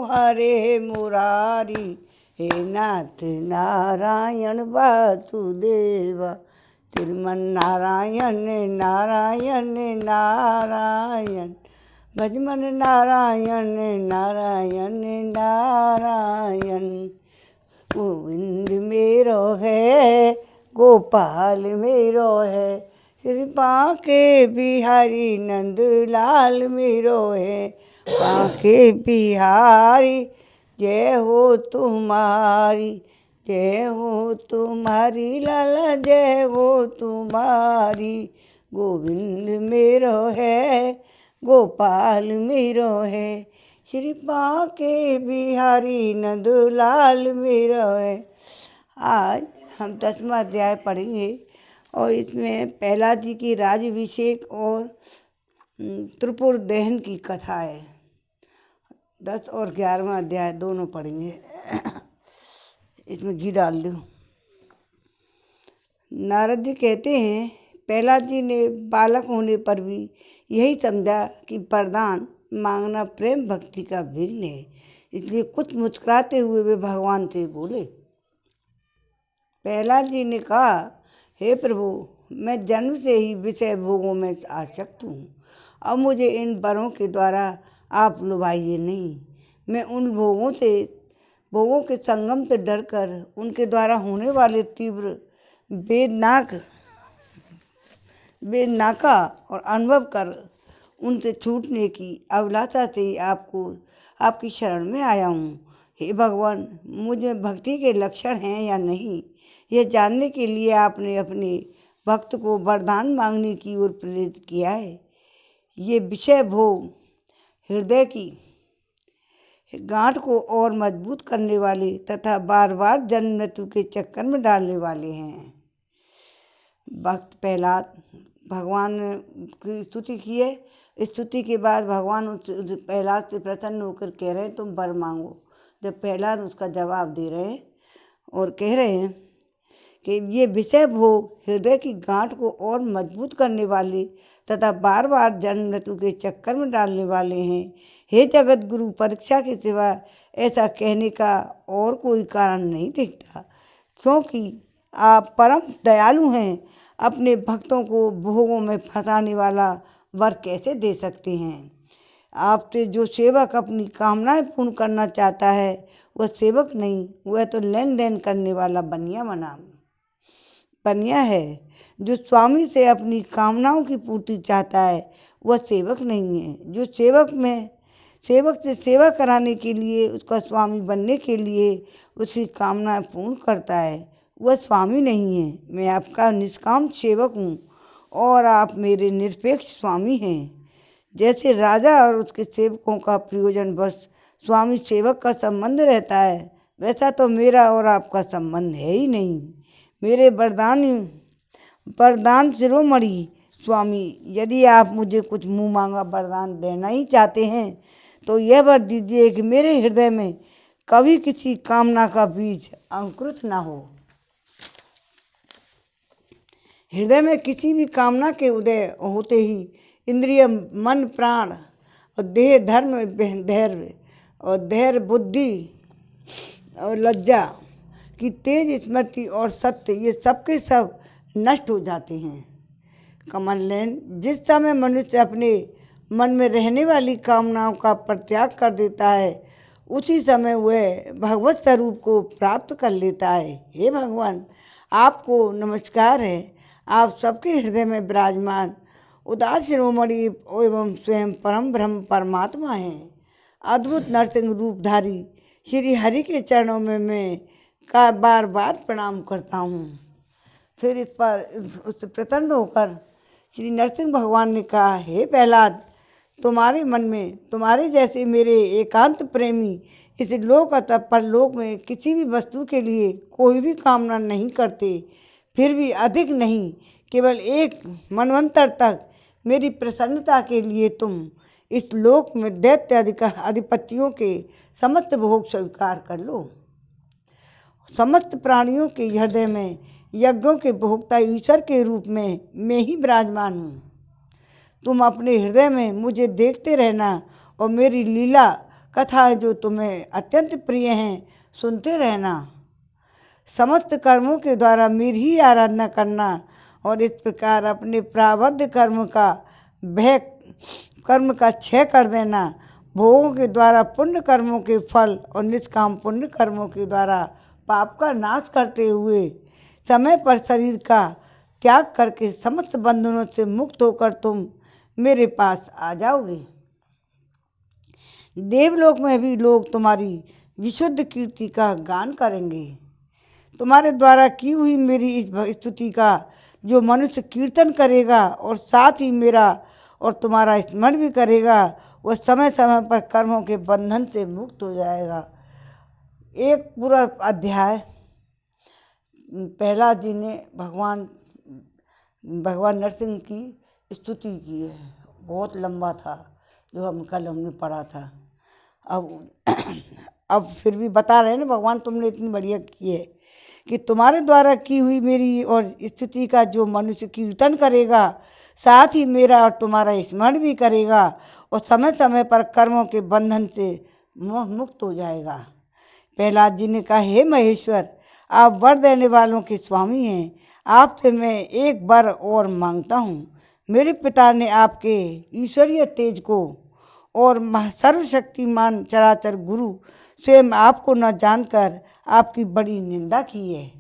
हरे मुरारी, हे नाथ नारायण वासुदेवा। श्रीमन नारायण नारायण नारायण, भजमन नारायण नारायण नारायण। गोविंद मेरो है, गोपाल मेरो है, श्री बांके बिहारी नंद लाल मेरो है। बांके बिहारी जय हो तुम्हारी, जय हो तुम्हारी लाला जय हो तुम्हारी। गोविंद मेरो है, गोपाल मेरो है, श्री बांके बिहारी नंद लाल मेरो है। आज हम 10वां अध्याय पढ़ेंगे और इसमें प्रहलाद जी की राज्याभिषेक और त्रिपुर दहन की कथा है। 10 और 11वां अध्याय दोनों पढ़ेंगे। इसमें घी डाल दो। नारद जी कहते हैं, प्रहलाद जी ने बालक होने पर भी यही समझा कि वरदान मांगना प्रेम भक्ति का विघ्न है, इसलिए कुछ मुस्कुराते हुए वे भगवान से बोले। प्रहलाद जी ने कहा, हे प्रभु, मैं जन्म से ही विषय भोगों में आसक्त हूँ। अब मुझे इन वरों के द्वारा आप लुभाइए नहीं। मैं उन भोगों के संगम से डरकर उनके द्वारा होने वाले तीव्र वेदनाका और अनुभव कर उनसे छूटने की अभिलाषा से आपकी शरण में आया हूँ। हे भगवान, मुझ में भक्ति के लक्षण हैं या नहीं, यह जानने के लिए आपने अपने भक्त को वरदान मांगने की ओर प्रेरित किया है। ये विषय भोग हृदय की गांठ को और मजबूत करने वाले तथा बार बार जन्म मृत्यु के चक्कर में डालने वाले हैं। भक्त प्रहलाद भगवान की स्तुति की है। स्तुति के बाद भगवान प्रहलाद से प्रसन्न होकर कह रहे हैं, तुम वर मांगो। जब प्रहलाद उसका जवाब दे रहे हैं और कह रहे हैं कि ये विषय भोग हृदय की गांठ को और मजबूत करने वाले तथा बार बार जन्म मृत्यु के चक्कर में डालने वाले हैं। हे जगत गुरु, परीक्षा के सिवा ऐसा कहने का और कोई कारण नहीं दिखता, क्योंकि आप परम दयालु हैं। अपने भक्तों को भोगों में फंसाने वाला वर कैसे दे सकते हैं? आपसे जो सेवक अपनी कामनाएं पूर्ण करना चाहता है वह सेवक नहीं, वह तो लेन देन करने वाला बनिया है। जो स्वामी से अपनी कामनाओं की पूर्ति चाहता है वह सेवक नहीं है। जो सेवक से सेवा कराने के लिए, उसका स्वामी बनने के लिए उसकी कामनाएं पूर्ण करता है, वह स्वामी नहीं है। मैं आपका निष्काम सेवक हूँ और आप मेरे निरपेक्ष स्वामी हैं। जैसे राजा और उसके सेवकों का प्रयोजन बस स्वामी सेवक का संबंध रहता है, वैसा तो मेरा और आपका संबंध है ही नहीं। मेरे वरदान शिरोमणि स्वामी, यदि आप मुझे कुछ मुँह मांगा वरदान देना ही चाहते हैं तो यह वर दीजिए कि मेरे हृदय में कभी किसी कामना का बीज अंकुरित ना हो। हृदय में किसी भी कामना के उदय होते ही इंद्रिय, मन, प्राण और देह, धर्म, धैर्य, बुद्धि और लज्जा की तेज स्मृति और सत्य, ये सब के सब नष्ट हो जाते हैं। कमल नयन, जिस समय मनुष्य अपने मन में रहने वाली कामनाओं का परित्याग कर देता है, उसी समय वह भगवत स्वरूप को प्राप्त कर लेता है। हे भगवान, आपको नमस्कार है। आप सबके हृदय में विराजमान उदार शिरोमणि एवं स्वयं परम ब्रह्म परमात्मा हैं। अद्भुत नरसिंह रूपधारी श्री हरि के चरणों में मैं बार बार प्रणाम करता हूँ। फिर इस पर उससे प्रसन्न होकर श्री नरसिंह भगवान ने कहा, हे प्रहलाद, तुम्हारे मन में तुम्हारे जैसे मेरे एकांत प्रेमी इस लोक अथवा परलोक में किसी भी वस्तु के लिए कोई भी कामना नहीं करते, फिर भी अधिक नहीं, केवल एक मनवंतर तक मेरी प्रसन्नता के लिए तुम इस लोक में दैत्य अधिपतियों के समस्त भोग स्वीकार कर लो। समस्त प्राणियों के हृदय में यज्ञों के भोक्ता ईश्वर के रूप में मैं ही विराजमान हूँ। तुम अपने हृदय में मुझे देखते रहना और मेरी लीला कथाएं जो तुम्हें अत्यंत प्रिय हैं सुनते रहना। समस्त कर्मों के द्वारा मेरी ही आराधना करना और इस प्रकार अपने प्रारब्ध कर्म का क्षय कर देना। भोगों के द्वारा पुण्य कर्मों के फल और निष्काम पुण्य कर्मों के द्वारा पाप का नाश करते हुए समय पर शरीर का त्याग करके समस्त बंधनों से मुक्त होकर तुम मेरे पास आ जाओगे। देवलोक में भी लोग तुम्हारी विशुद्ध कीर्ति का गान करेंगे। तुम्हारे द्वारा की हुई मेरी इस स्तुति का जो मनुष्य कीर्तन करेगा और साथ ही मेरा और तुम्हारा स्मरण भी करेगा, वह समय समय पर कर्मों के बंधन से मुक्त हो जाएगा। एक पूरा अध्याय प्रहलाद जी ने भगवान नरसिंह की स्तुति की है। बहुत लंबा था जो हमने पढ़ा था। अब फिर भी बता रहे हैं ना, भगवान तुमने इतनी बढ़िया की है कि तुम्हारे द्वारा की हुई मेरी और स्तुति का जो मनुष्य कीर्तन करेगा, साथ ही मेरा और तुम्हारा स्मरण भी करेगा और समय समय पर कर्मों के बंधन से मुक्त हो जाएगा। प्रहलाद जी ने कहा, हे महेश्वर, आप वर देने वालों के स्वामी हैं। आपसे मैं एक वर और मांगता हूँ। मेरे पिता ने आपके ईश्वरीय तेज को और सर्वशक्तिमान चराचर गुरु स्वयं आपको न जानकर आपकी बड़ी निंदा की है।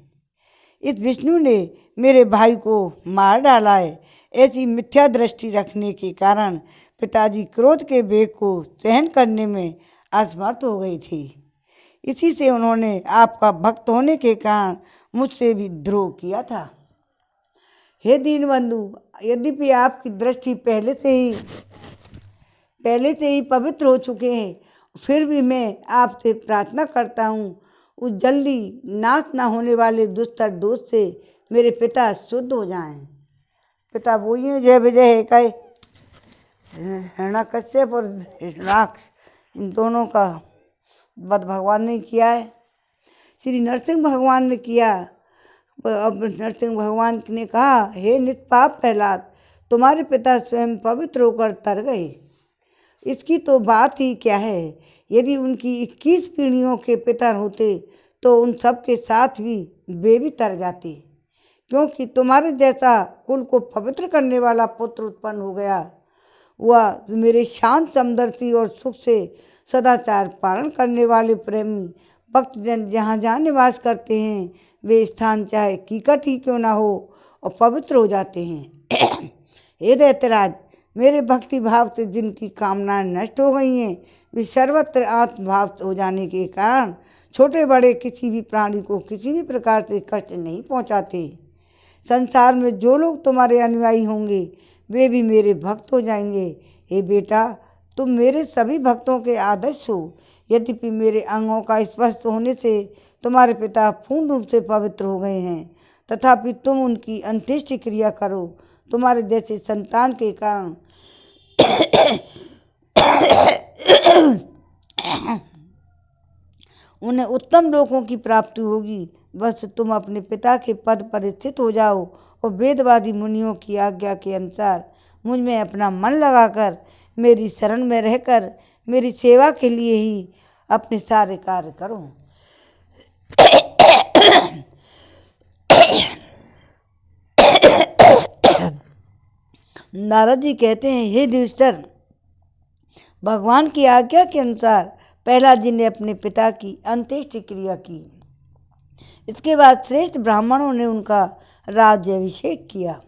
इस विष्णु ने मेरे भाई को मार डाला है। ऐसी मिथ्या दृष्टि रखने के कारण पिताजी क्रोध के वेग को सहन करने में असमर्थ हो गई थी। इसी से उन्होंने आपका भक्त होने के कारण मुझसे भी द्रोह किया था। हे दीनबंधु, यद्यपि आपकी दृष्टि पहले से ही पवित्र हो चुके हैं, फिर भी मैं आपसे प्रार्थना करता हूँ, उस जल्दी नाश न होने वाले दुस्तर दोष से मेरे पिता शुद्ध हो जाएं। पिता वही है, जय विजय है कहे। हिरण्यकश्यप और राक्ष, इन दोनों का वध भगवान ने किया है। श्री नरसिंह भगवान ने किया। अब नरसिंह भगवान ने कहा, हे निष्पाप प्रहलाद, तुम्हारे पिता स्वयं पवित्र होकर तर गए। इसकी तो बात ही क्या है। यदि उनकी 21 पीढ़ियों के पिता होते तो उन सब के साथ भी वे भी तर जाते, क्योंकि तुम्हारे जैसा कुल को पवित्र करने वाला पुत्र उत्पन्न हो गया। वह मेरे शांत समदर्शी और सुख से सदाचार पालन करने वाले प्रेमी भक्तजन जहाँ जहाँ निवास करते हैं, वे स्थान चाहे कीकट ही क्यों ना हो और पवित्र हो जाते हैं। हे दैत्यराज, मेरे भक्ति भाव से जिनकी कामनाएं नष्ट हो गई हैं, वे सर्वत्र आत्मभाव हो जाने के कारण छोटे बड़े किसी भी प्राणी को किसी भी प्रकार से कष्ट नहीं पहुंचाते। संसार में जो लोग तुम्हारे अनुयायी होंगे वे भी मेरे भक्त हो जाएंगे। हे बेटा, तुम मेरे सभी भक्तों के आदर्श हो। यद्यपि मेरे अंगों का स्पर्श होने से तुम्हारे पिता पूर्ण रूप से पवित्र हो गए हैं, तथापि तुम उनकी अंत्येष्टि क्रिया करो। तुम्हारे जैसे संतान के कारण उन्हें उत्तम लोकों की प्राप्ति होगी। बस तुम अपने पिता के पद पर स्थित हो जाओ और वेदवादी मुनियों की आज्ञा के अनुसार मुझ में अपना मन लगाकर मेरी शरण में रहकर मेरी सेवा के लिए ही अपने सारे कार्य करो। नारद जी कहते हैं, हे युधिष्ठिर, भगवान की आज्ञा के अनुसार प्रहलाद जी ने अपने पिता की अंत्येष्टि क्रिया की। इसके बाद श्रेष्ठ ब्राह्मणों ने उनका राज्याभिषेक किया।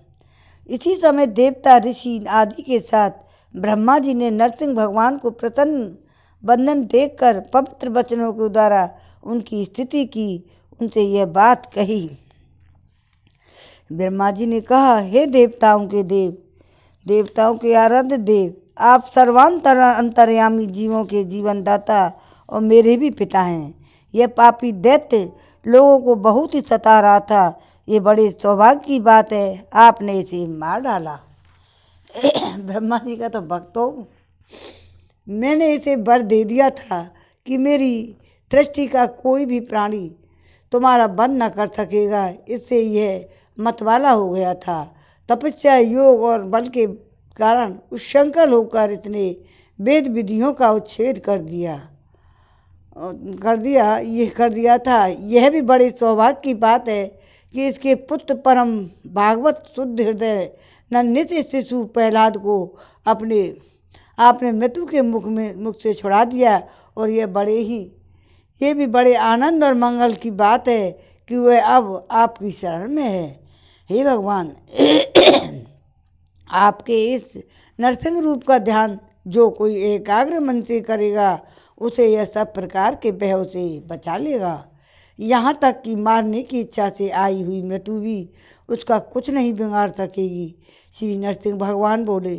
इसी समय देवता ऋषि आदि के साथ ब्रह्मा जी ने नरसिंह भगवान को प्रसन्न बंधन देखकर पवित्र वचनों के द्वारा उनकी स्तुति की, उनसे यह बात कही। ब्रह्मा जी ने कहा, हे देवताओं के देव, देवताओं के आराध्य देव, आप सर्वांतर अंतर्यामी जीवों के जीवनदाता और मेरे भी पिता हैं। यह पापी दैत्य लोगों को बहुत ही सता रहा था। ये बड़े सौभाग्य की बात है, आपने इसे मार डाला। ब्रह्मा जी का तो भक्त हो। मैंने इसे वर दे दिया था कि मेरी सृष्टि का कोई भी प्राणी तुम्हारा बंध न कर सकेगा। इससे यह मतवाला हो गया था। तपस्या, योग और बल के कारण उच्छृंखल होकर इसने वेद विधियों का उच्छेद कर दिया कर दिया था। यह भी बड़े सौभाग्य की बात है कि इसके पुत्र परम भागवत शुद्ध हृदय नन्हे से शिशु प्रहलाद को आपने मृत्यु के मुख से छुड़ा दिया। और ये भी बड़े आनंद और मंगल की बात है कि वह अब आपकी शरण में है। हे भगवान, आपके इस नरसिंह रूप का ध्यान जो कोई एकाग्र मन से करेगा उसे यह सब प्रकार के भयों से बचा लेगा। यहाँ तक कि मारने की इच्छा से आई हुई मृत्यु भी उसका कुछ नहीं बिगाड़ सकेगी। श्री नरसिंह भगवान बोले,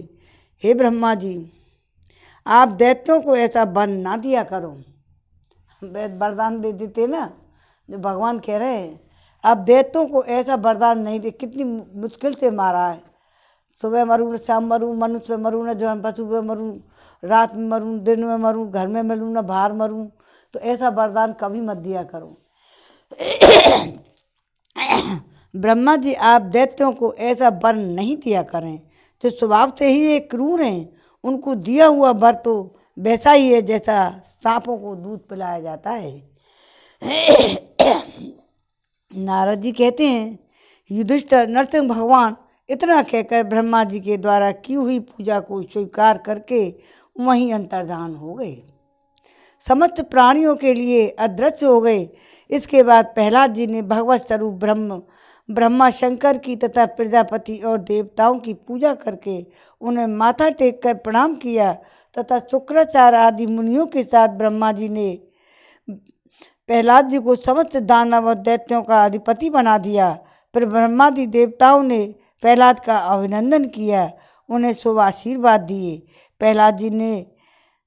हे ब्रह्मा जी, आप दैत्यों को ऐसा वन ना दिया करो। वरदान दे देते ना, जो भगवान कह रहे हैं, आप दैत्यों को ऐसा वरदान नहीं दे। कितनी मुश्किल से मारा है। सुबह मरूँ, शाम मरूँ, मनुष्य में मरूँ, न जो है पशु में मरूँ, रात में मरूँ, दिन में मरूँ, घर में मिलूँ, न बाहर मरूँ। तो ऐसा वरदान कभी मत दिया करो। ब्रह्मा जी, आप दैत्यों को ऐसा वर नहीं दिया करें। जो स्वभाव से ही वे क्रूर हैं, उनको दिया हुआ वर तो वैसा ही है जैसा सांपों को दूध पिलाया जाता है। नारद जी कहते हैं, युधिष्ठिर, नरसिंह भगवान इतना कहकर ब्रह्मा जी के द्वारा की हुई पूजा को स्वीकार करके वहीं अंतर्धान हो गए, समस्त प्राणियों के लिए अदृश्य हो गए। इसके बाद प्रहलाद जी ने भगवत स्वरूप ब्रह्मा शंकर की तथा प्रजापति और देवताओं की पूजा करके उन्हें माथा टेक कर प्रणाम किया तथा शुक्राचार्य आदि मुनियों के साथ ब्रह्मा जी ने प्रहलाद जी को समस्त दानव और दैत्यों का अधिपति बना दिया। फिर ब्रह्मादि देवताओं ने प्रहलाद का अभिनंदन किया, उन्हें शुभ आशीर्वाद दिए। प्रहलाद जी ने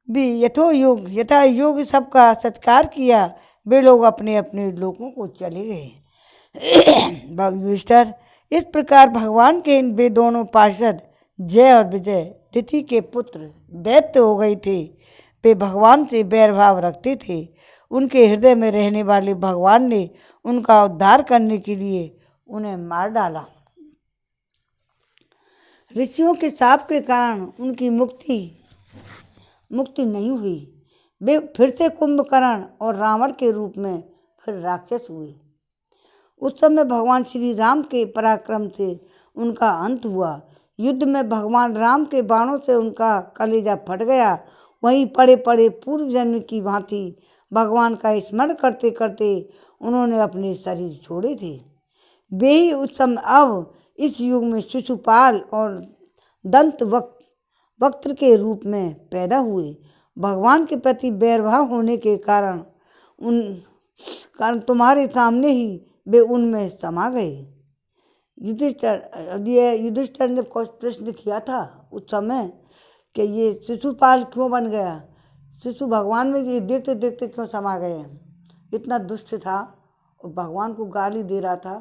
भी यथा योग सबका सत्कार किया। वे लोग अपने अपने लोगों को चले गए। युधिष्ठिर, इस प्रकार भगवान के वे दोनों पार्षद जय और विजय तिथि के पुत्र दैत्य हो गए थे। वे भगवान से बैरभाव रखते थे। उनके हृदय में रहने वाले भगवान ने उनका उद्धार करने के लिए उन्हें मार डाला। ऋषियों के शाप के कारण उनकी मुक्ति नहीं हुई। वे फिर से कुंभकर्ण और रावण के रूप में फिर राक्षस हुए। उस समय भगवान श्री राम के पराक्रम से उनका अंत हुआ। युद्ध में भगवान राम के बाणों से उनका कलेजा फट गया। वहीं पड़े पड़े पूर्व जन्म की भांति भगवान का स्मरण करते करते उन्होंने अपने शरीर छोड़े थे। वे ही उस समय अब इस युग में शिशुपाल और दंत वक्त्र के रूप में पैदा हुए। भगवान के प्रति बैरभाव होने के कारण तुम्हारे सामने ही वे उनमें समा गए। युधिष्ठिर ने कुछ प्रश्न किया था उस समय कि ये शिशुपाल क्यों बन गया, शिशु भगवान में ये देखते देखते क्यों समा गए। इतना दुष्ट था और भगवान को गाली दे रहा था,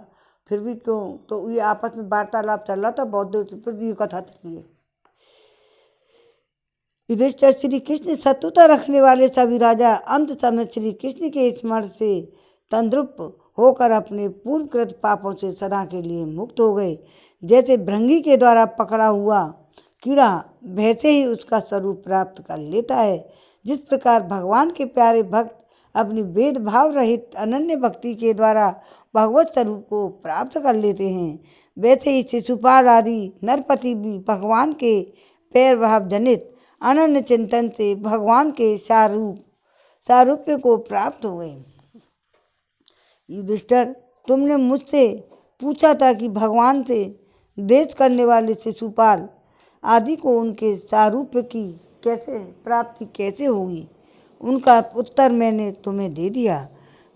फिर भी क्यों। तो ये आपस में वार्तालाप चल रहा था बहुत देर से, फिर ये कथा चली है। युधिष्ठिर, श्री कृष्ण शत्रुता रखने वाले सभी राजा अंत समय श्री कृष्ण के स्मरण से तंद्रुप होकर अपने पूर्वकृत पापों से सदा के लिए मुक्त हो गए। जैसे भृंगी के द्वारा पकड़ा हुआ कीड़ा वैसे ही उसका स्वरूप प्राप्त कर लेता है। जिस प्रकार भगवान के प्यारे भक्त अपनी भेदभाव रहित अनन्य भक्ति के द्वारा भगवत स्वरूप को प्राप्त कर लेते हैं, वैसे ही शिशुपाल आदि नरपति भी भगवान के पैरभाव जनित अनन्य चिंतन से भगवान के सारूप्य को प्राप्त हो गए। युधिष्ठिर, तुमने मुझसे पूछा था कि भगवान से द्वेष करने वाले शिशुपाल आदि को उनके सारूप्य की प्राप्ति कैसे होगी। उनका उत्तर मैंने तुम्हें दे दिया।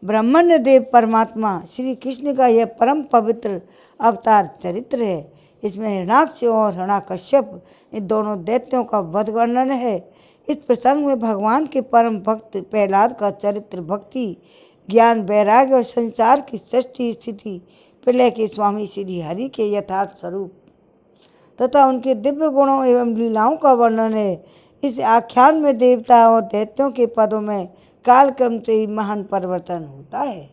ब्रह्मण्य देव परमात्मा श्री कृष्ण का यह परम पवित्र अवतार चरित्र है। इसमें हिरणाक्ष और हिरण्याकश्यप इन दोनों दैत्यों का वध वर्णन है। इस प्रसंग में भगवान के परम भक्त प्रहलाद का चरित्र भक्ति, ज्ञान, वैराग्य और संसार की सृष्टि स्थिति प्रलय के स्वामी श्री हरि के यथार्थ स्वरूप तथा उनके दिव्य गुणों एवं लीलाओं का वर्णन है। इस आख्यान में देवता और दैत्यों के पदों में कालक्रम से ही महान परिवर्तन होता है,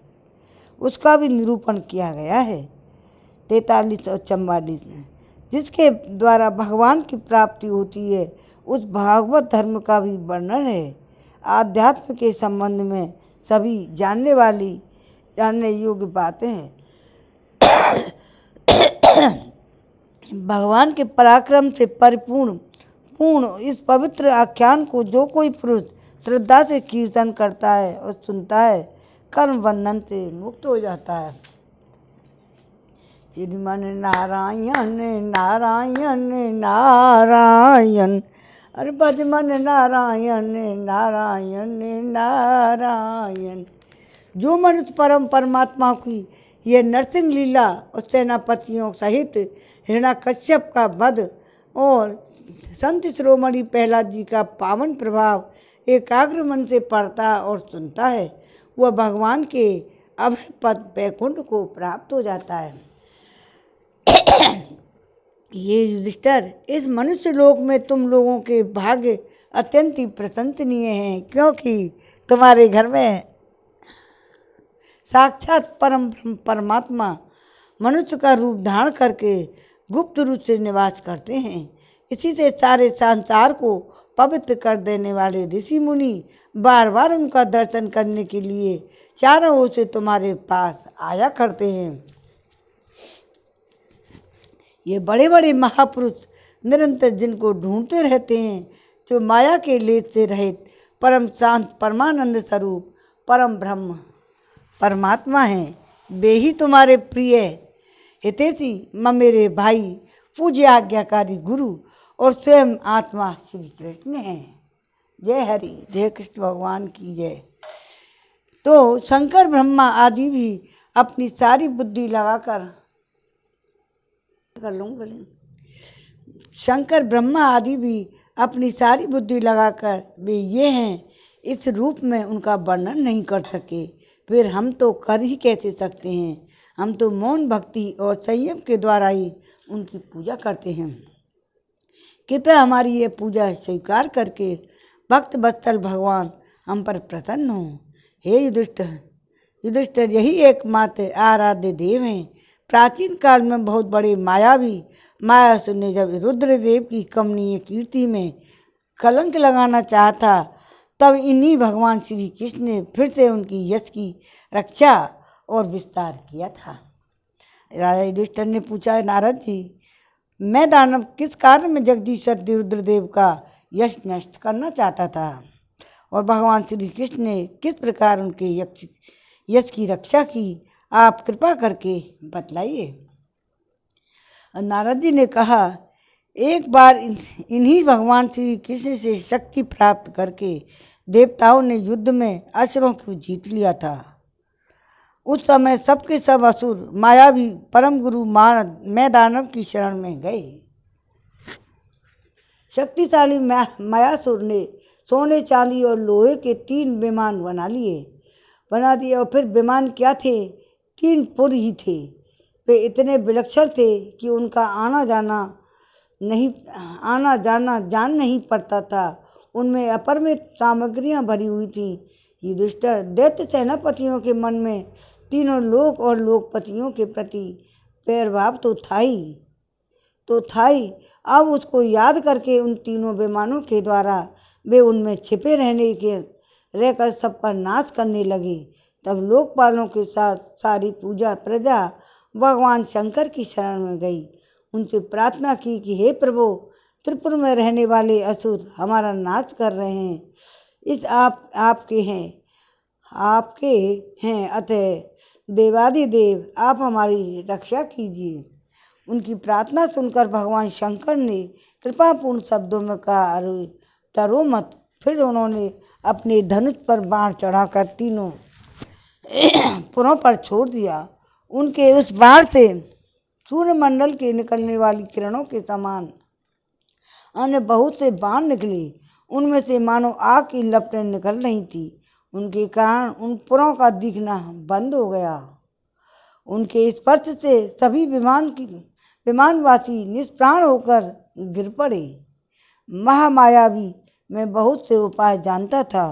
उसका भी निरूपण किया गया है। 43 और 44 में जिसके द्वारा भगवान की प्राप्ति होती है उस भागवत धर्म का भी वर्णन है। आध्यात्म के संबंध में सभी जानने योग्य बातें हैं। भगवान के पराक्रम से पूर्ण इस पवित्र आख्यान को जो कोई पुरुष श्रद्धा से कीर्तन करता है और सुनता है, कर्म बंधन से मुक्त हो जाता है। श्रीमन नारायण नारायण नारायण, अरे भज मन नारायण नारायण नारायण। जो मनुष्य परमात्मा की ये नरसिंह लीला और सेनापतियों सहित हिरण्याकश्यप का वध और संत शिरोमणि प्रहलाद जी का पावन प्रभाव एकाग्र मन से पढ़ता और सुनता है, वह भगवान के अभय पद वैकुंठ को प्राप्त हो जाता है। ये युधिष्ठिर, इस मनुष्य लोक में तुम लोगों के भाग्य अत्यंत ही प्रशंसनीय हैं, क्योंकि तुम्हारे घर में साक्षात परमात्मा मनुष्य का रूप धारण करके गुप्त रूप से निवास करते हैं। इसी से सारे संसार को पवित्र कर देने वाले ऋषि मुनि बार बार उनका दर्शन करने के लिए चारों ओर से तुम्हारे पास आया करते हैं। ये बड़े बड़े महापुरुष निरंतर जिनको ढूंढते रहते हैं, जो माया के लेस से रहित परम शांत परमानंद स्वरूप परम ब्रह्म परमात्मा हैं, वे ही तुम्हारे प्रिय हितैषी मेरे भाई पूज्य आज्ञाकारी गुरु और स्वयं आत्मा श्री कृष्ण हैं। जय हरि, जय कृष्ण भगवान की जय। तो शंकर ब्रह्मा आदि भी अपनी सारी बुद्धि लगाकर शंकर ब्रह्मा आदि भी अपनी सारी बुद्धि लगाकर वे ये हैं, इस रूप में उनका वर्णन नहीं कर सके, फिर हम तो कर ही कैसे सकते हैं। हम तो मौन भक्ति और संयम के द्वारा ही उनकी पूजा करते हैं। कृपया हमारी ये पूजा स्वीकार करके भक्त वत्सल भगवान हम पर प्रसन्न हो। हे युधिष्ठिर, यही एकमात्र आराध्य देव हैं। प्राचीन काल में बहुत बड़े मायासुर ने जब रुद्रदेव की कमनीय कीर्ति में कलंक लगाना चाहा, तब इन्हीं भगवान श्री कृष्ण ने फिर से उनकी यश की रक्षा और विस्तार किया था। राजा युधिष्ठिर ने पूछा, नारद जी, मैं दानव किस कारण में जगदीश्वर रुद्रदेव का यश नष्ट करना चाहता था और भगवान श्री कृष्ण ने किस प्रकार उनके यश की रक्षा की, आप कृपा करके बतलाइए। नारद जी ने कहा, एक बार इन्हीं भगवान श्री कृष्ण से शक्ति प्राप्त करके देवताओं ने युद्ध में असुरों को जीत लिया था। उस समय सबके सब असुर मायावी परम गुरु मैं दानव की शरण में गए। शक्तिशाली मायासुर ने सोने चांदी और लोहे के 3 विमान बना दिए और फिर विमान क्या थे, 3 पुर ही थे। वे इतने विलक्षण थे कि उनका आना जान नहीं पड़ता था। उनमें अपरिमित सामग्रियां भरी हुई थीं। युधिष्ठिर, दैत्य सेनापतियों के मन में तीनों लोक और लोकपतियों के प्रति प्रेम तो था ही। अब उसको याद करके उन तीनों विमानों के द्वारा वे उनमें छिपे रहकर सबका नाश करने लगे। तब लोकपालों के साथ सारी प्रजा भगवान शंकर की शरण में गई। उनसे प्रार्थना की कि हे प्रभु, त्रिपुर में रहने वाले असुर हमारा नाश कर रहे हैं। इस आपके हैं अतः देवादिदेव आप हमारी रक्षा कीजिए। उनकी प्रार्थना सुनकर भगवान शंकर ने कृपापूर्ण शब्दों में कहा, अरे डरो मत। फिर उन्होंने अपने धनुष पर बाण चढ़ाकर तीनों पुरों पर छोड़ दिया। उनके उस बाण से सूर्यमंडल के निकलने वाली किरणों के समान अन्य बहुत से बाण निकले। उनमें से मानो आग की लपटें निकल रही थी। उनके कारण उन पुरों का दिखना बंद हो गया। उनके स्पर्श से सभी विमानवासी निष्प्राण होकर गिर पड़े। महामायावी मैं बहुत से उपाय जानता था।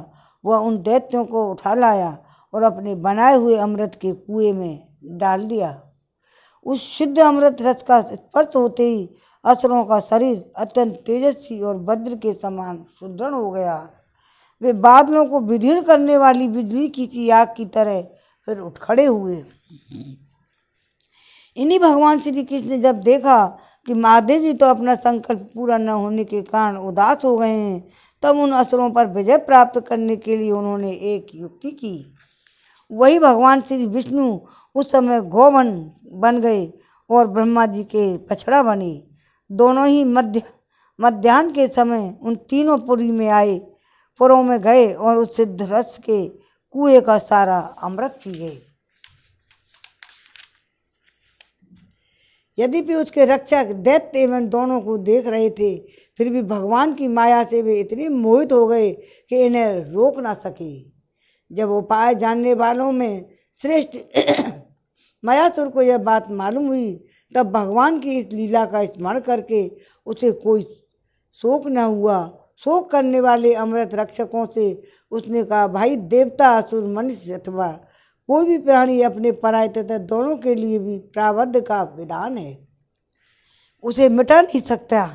वह उन दैत्यों को उठा लाया और अपने बनाए हुए अमृत के कुएं में डाल दिया। उस शुद्ध अमृत रस का स्पर्श होते ही असुरों का शरीर अत्यंत तेजस्वी और वज्र के समान सुदृढ़ हो गया। वे बादलों को विदीर्ण करने वाली बिजली की सी आग की तरह फिर उठ खड़े हुए। इन्हीं भगवान श्री कृष्ण ने जब देखा कि महादेव जी तो अपना संकल्प पूरा न होने के कारण उदास हो गए हैं, तब उन असुरों पर विजय प्राप्त करने के लिए उन्होंने एक युक्ति की। वही भगवान श्री विष्णु उस समय गौवन बन गए और ब्रह्मा जी के बछड़ा बने। दोनों ही मध्याह्न के समय उन तीनों पुरों में गए और उस सिद्ध रस के कुएं का सारा अमृत पी गए। यद्यपि उसके रक्षक दैत्य एवं दोनों को देख रहे थे, फिर भी भगवान की माया से वे इतने मोहित हो गए कि इन्हें रोक ना सके। जब उपाय जानने वालों में श्रेष्ठ मायासुर को यह बात मालूम हुई, तब भगवान की इस लीला का स्मरण करके उसे कोई शोक न हुआ। शोक करने वाले अमृत रक्षकों से उसने कहा, भाई देवता, असुर, मनुष्य अथवा कोई भी प्राणी अपने पराये तथा दोनों के लिए भी प्रारब्ध का विधान है, उसे मिटा नहीं सकता।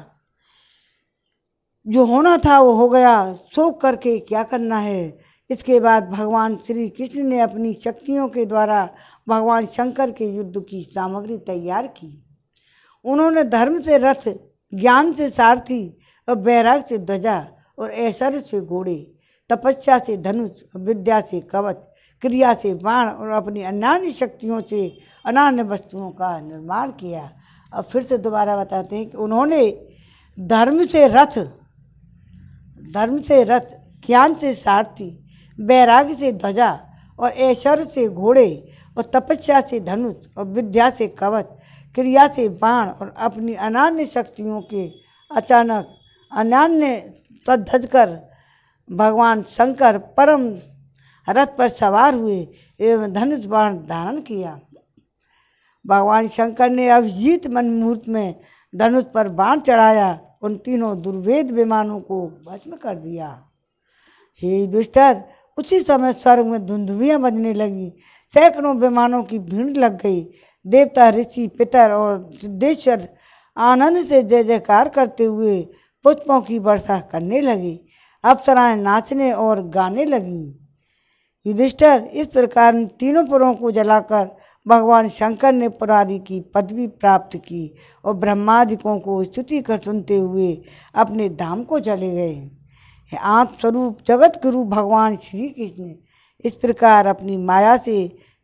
जो होना था वो हो गया, शोक करके क्या करना है। इसके बाद भगवान श्री कृष्ण ने अपनी शक्तियों के द्वारा भगवान शंकर के युद्ध की सामग्री तैयार की। उन्होंने धर्म से रथ, ज्ञान से सारथी और वैराग से ध्वजा और ऐश्वर्य से घोड़े, तपस्या से धनुष, विद्या से कवच, क्रिया से बाण और अपनी अन्य शक्तियों से अनन्य वस्तुओं का निर्माण किया। अब फिर से दोबारा बताते हैं कि उन्होंने धर्म से रथ, ज्ञान से सारथी, वैराग्य से ध्वजा और ऐश्वर्य से घोड़े और तपस्या से धनुष और विद्या से कवच, क्रिया से बाण और अपनी अनन्य शक्तियों के अचानक अनन्य सद्धज कर भगवान शंकर परम रथ पर सवार हुए एवं धनुष बाण धारण किया। भगवान शंकर ने अभिजीत मन मुहूर्त में धनुष पर बाण चढ़ाया, उन तीनों दुर्वेद विमानों को भस्म कर दिया। हे युधिष्ठिर, उसी समय स्वर्ग में धुंधुवियाँ बजने लगी, सैकड़ों विमानों की भीड़ लग गई। देवता, ऋषि, पितर और सिद्धेश्वर आनंद से जय जयकार करते हुए पुष्पों की वर्षा करने लगे। अप्सराएं नाचने और गाने लगीं। युधिष्ठिर, इस प्रकार तीनों पुरों को जलाकर भगवान शंकर ने पुरारी की पदवी प्राप्त की और ब्रह्मादिकों को स्तुति कर सुनते हुए अपने धाम को चले गए। आप स्वरूप जगत गुरु भगवान श्री कृष्ण इस प्रकार अपनी माया से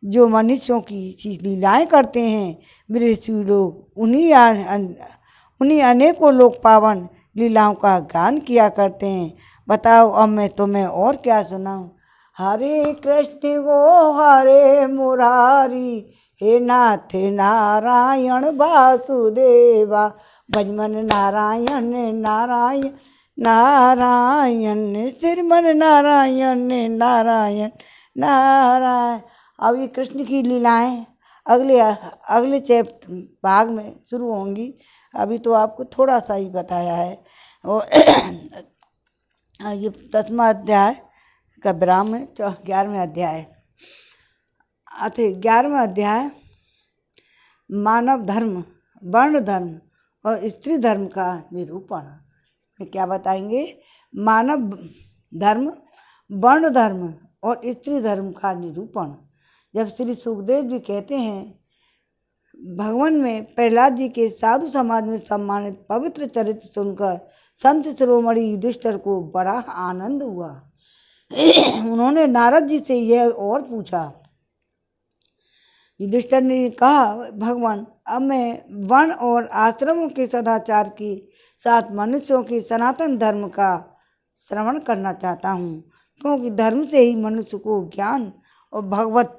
जो मनुष्यों की लीलाएं करते हैं, विदेशी लोग उन्हीं अनेकों लोक पावन लीलाओं का गान किया करते हैं। बताओ, अब मैं तुम्हें और क्या सुनाऊं। हरे कृष्ण गो हरे मुरारी, हे नाथ नारायण वासुदेवा, भजमन नारायण नारायण नारायण, श्रीमन नारायण नारायण नारायण। अब ये कृष्ण की लीलाएं अगले भाग में शुरू होंगी। अभी तो आपको थोड़ा सा ही बताया है। और ये 10वां अध्याय का विराम है। 11वें अध्याय 11वां अध्याय मानव धर्म, वर्ण धर्म और स्त्री धर्म का निरूपण में क्या बताएंगे। मानव धर्म, वर्ण धर्म और स्त्री धर्म का निरूपण। जब श्री सुखदेव जी कहते हैं, भगवान में प्रहलाद जी के साधु समाज में सम्मानित पवित्र चरित्र सुनकर संत शिरोमणि युधिष्ठिर को बड़ा आनंद हुआ। उन्होंने नारद जी से यह और पूछा। युधिष्ठिर ने कहा, भगवान, अब मैं वर्ण और आश्रमों के सदाचार के साथ मनुष्यों के सनातन धर्म का श्रवण करना चाहता हूँ, क्योंकि धर्म से ही मनुष्य को ज्ञान और भगवत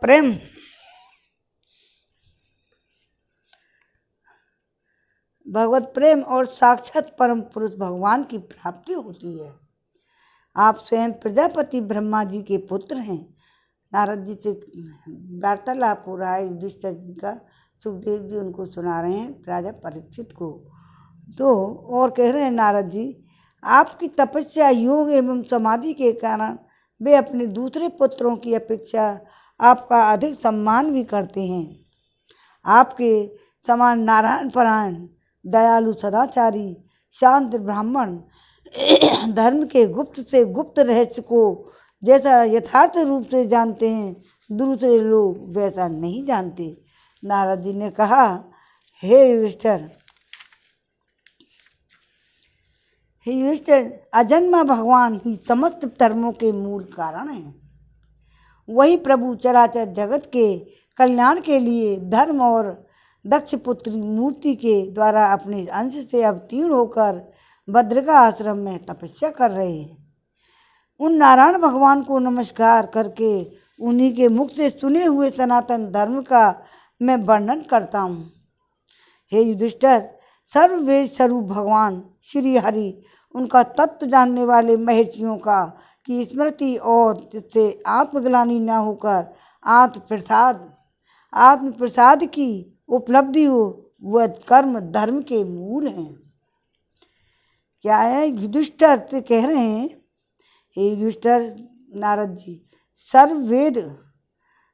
प्रेम और साक्षात परम पुरुष भगवान की प्राप्ति होती है। आप स्वयं प्रजापति ब्रह्मा जी के पुत्र हैं। नारद जी से वार्तालाप हो रहा है युधिष्ठिर जी का। सुखदेव जी उनको सुना रहे हैं, राजा परीक्षित को। तो और कह रहे हैं, नारद जी, आपकी तपस्या, योग एवं समाधि के कारण वे अपने दूसरे पुत्रों की अपेक्षा आपका अधिक सम्मान भी करते हैं। आपके समान नारायण परायण, दयालु, सदाचारी, शांत ब्राह्मण धर्म के गुप्त से गुप्त रहस्य को जैसा यथार्थ रूप से जानते हैं, दूसरे लोग वैसा नहीं जानते। नारद जी ने कहा, हे युधिष्ठिर, अजन्मा भगवान ही समस्त धर्मों के मूल कारण हैं। वही प्रभु चराचर जगत के कल्याण के लिए धर्म और दक्ष पुत्री मूर्ति के द्वारा अपने अंश से अवतीर्ण होकर भद्रिका आश्रम में तपस्या कर रहे हैं। उन नारायण भगवान को नमस्कार करके उन्हीं के मुख से सुने हुए सनातन धर्म का मैं वर्णन करता हूँ। हे युधिष्ठिर, सर्ववेद स्वरूप भगवान श्री हरि, उनका तत्व जानने वाले महर्षियों का की स्मृति और जिससे आत्मग्लानि न होकर आत्म प्रसाद की उपलब्धि हो, वह कर्म धर्म के मूल हैं। क्या है, युधिष्ठिर से कह रहे हैं, हे युधिष्ठिर, नारद जी, सर्ववेद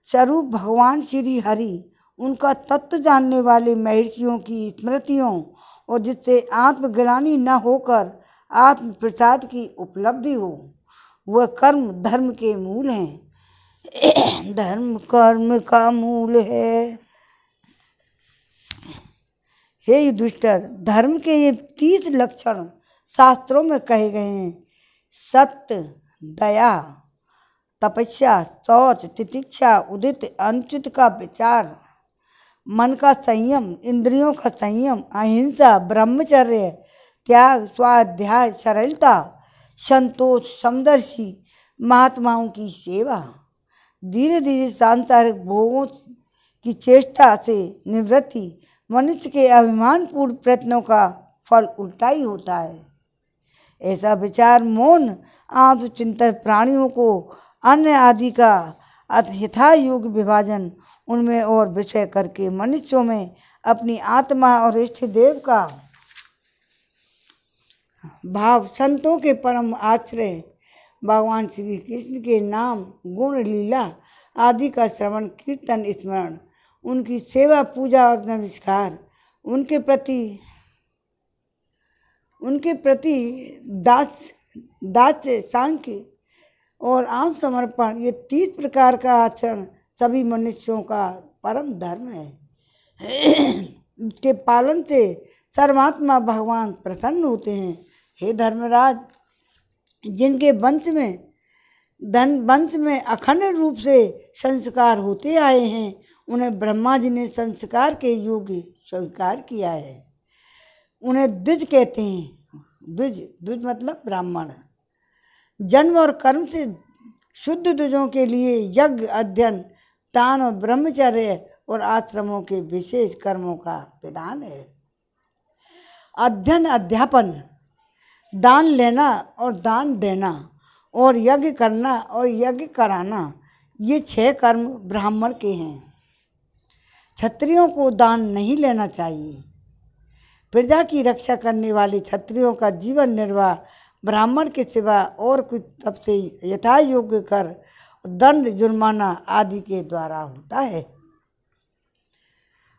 स्वरूप भगवान श्री हरि, उनका तत्व जानने वाले महर्षियों की स्मृतियों और जिससे आत्मग्लानि न होकर आत्म प्रसाद की उपलब्धि हो, वह कर्म धर्म के मूल हैं। धर्म कर्म का मूल है। हे युधिष्ठिर, धर्म के ये 30 लक्षण शास्त्रों में कहे गए हैं। सत्य, दया, तपस्या, शौच, तितिक्षा, उदित अनुचित का विचार, मन का संयम, इंद्रियों का संयम, अहिंसा, ब्रह्मचर्य, त्याग, स्वाध्याय, सरलता, संतोष, समदर्शी, महात्माओं की सेवा, धीरे धीरे सांसारिक भोगों की चेष्टा से निवृत्ति, मनुष्य के अभिमानपूर्ण प्रयत्नों का फल उल्टा ही होता है। ऐसा विचार मौन आत्मचिंतन प्राणियों को अन्न आदि का यथा योग्य विभाजन उनमें और विषय करके मनुष्यों में अपनी आत्मा और इष्ट देव का भाव, संतों के परम आश्रय भगवान श्री कृष्ण के नाम, गुण, लीला आदि का श्रवण, कीर्तन, स्मरण, उनकी सेवा, पूजा और नमस्कार, उनके प्रति दास्य, सांख्य और आम समर्पण, ये 30 प्रकार का आचरण सभी मनुष्यों का परम धर्म है। के पालन से सर्वात्मा भगवान प्रसन्न होते हैं। हे धर्मराज, जिनके वंश में अखंड रूप से संस्कार होते आए हैं, उन्हें ब्रह्मा जी ने संस्कार के योग्य स्वीकार किया है। उन्हें द्विज कहते हैं। द्विज मतलब ब्राह्मण। जन्म और कर्म से शुद्ध द्विजों के लिए यज्ञ, अध्ययन, दान और ब्रह्मचर्य और आश्रमों के विशेष कर्मों का विधान है। अध्ययन, अध्यापन, दान लेना और दान देना और यज्ञ करना और यज्ञ कराना, ये 6 कर्म ब्राह्मण के हैं। क्षत्रियों को दान नहीं लेना चाहिए। प्रजा की रक्षा करने वाले क्षत्रियों का जीवन निर्वाह ब्राह्मण के सिवा और कुछ तब से यथा योग्य कर, दंड, जुर्माना आदि के द्वारा होता है।